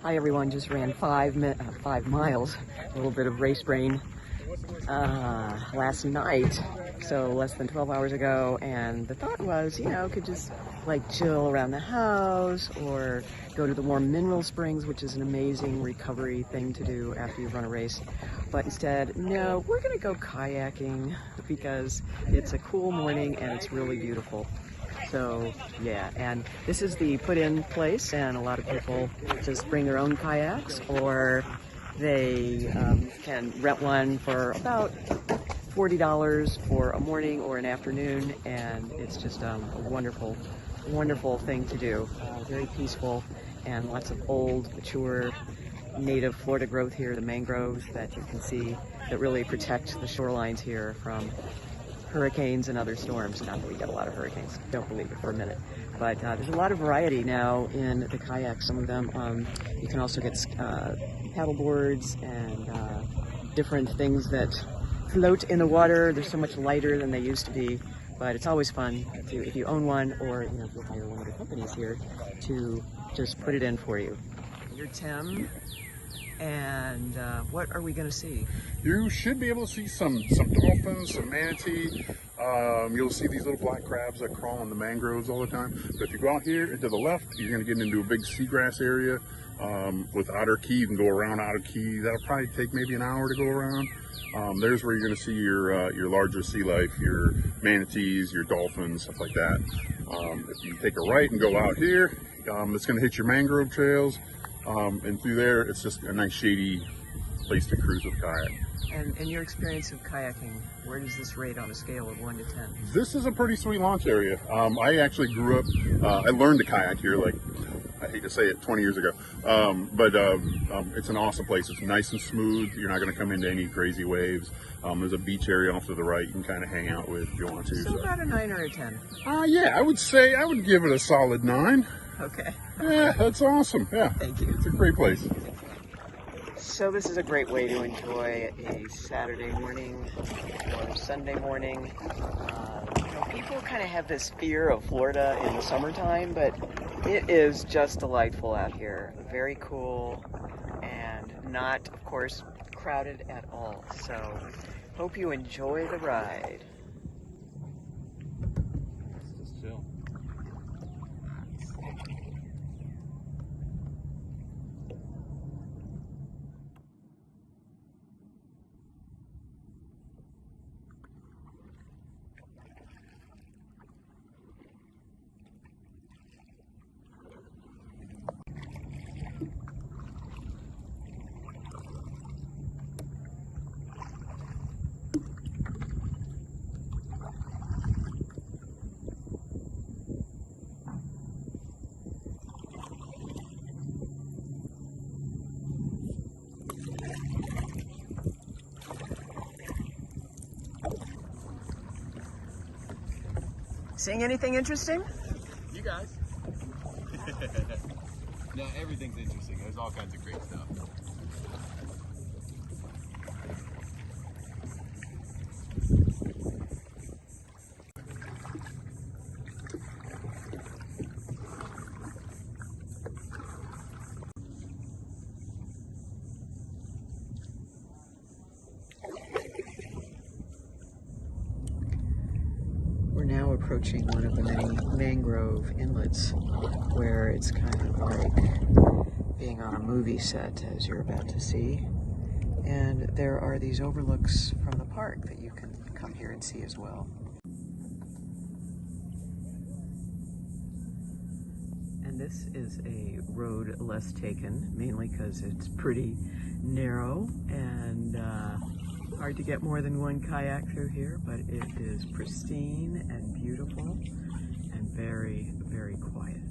Hi everyone, just ran 5 miles, a little bit of race brain last night, so less than 12 hours ago, and the thought was, could just like chill around the house or go to the warm mineral springs, which is an amazing recovery thing to do after you've run a race. But instead, no, we're gonna go kayaking because it's a cool morning and it's really beautiful. So yeah, and this is the put-in place, and a lot of people just bring their own kayaks, or they can rent one for about $40 for a morning or an afternoon, and it's just a wonderful, wonderful thing to do. Very peaceful, and lots of old, mature, native Florida growth here, the mangroves that you can see that really protect the shorelines here from hurricanes and other storms. Not that we get a lot of hurricanes, don't believe it for a minute. But there's a lot of variety now in the kayaks. Some of them, you can also get paddle boards and different things that float in the water. They're so much lighter than they used to be, but it's always fun if you own one, or if you hire one of the companies here to just put it in for you. You're Tim. And what are we going to see? You should be able to see some dolphins, some manatee. You'll see these little black crabs that crawl in the mangroves all the time. But if you go out here to the left, you're going to get into a big seagrass area with Otter Key. You can go around Otter Key. That'll probably take maybe an hour to go around. There's where you're going to see your larger sea life, your manatees, your dolphins, stuff like that. If you take a right and go out here, it's going to hit your mangrove trails. And through there, it's just a nice shady place to cruise with kayak. And in your experience of kayaking, where does this rate on a scale of 1 to 10? This is a pretty sweet launch area. I actually grew up, I learned to kayak here, like, I hate to say it, 20 years ago. But it's an awesome place. It's nice and smooth. You're not going to come into any crazy waves. There's a beach area off to the right you can kind of hang out with if you want to. So about a 9 or a 10? Yeah, I would give it a solid 9. Okay. Yeah, that's awesome. Yeah. Thank you. It's a great place. So this is a great way to enjoy a Saturday morning or Sunday morning. People kind of have this fear of Florida in the summertime, but it is just delightful out here. Very cool and not, of course, crowded at all. So hope you enjoy the ride. Just chill. Seeing anything interesting? You guys. No, everything's interesting. There's all kinds of great stuff. We're now approaching one of the many mangrove inlets where it's kind of like being on a movie set, as you're about to see. And there are these overlooks from the park that you can come here and see as well. And this is a road less taken, mainly because it's pretty narrow and hard to get more than one kayak through here, but it is pristine and beautiful and very, very quiet.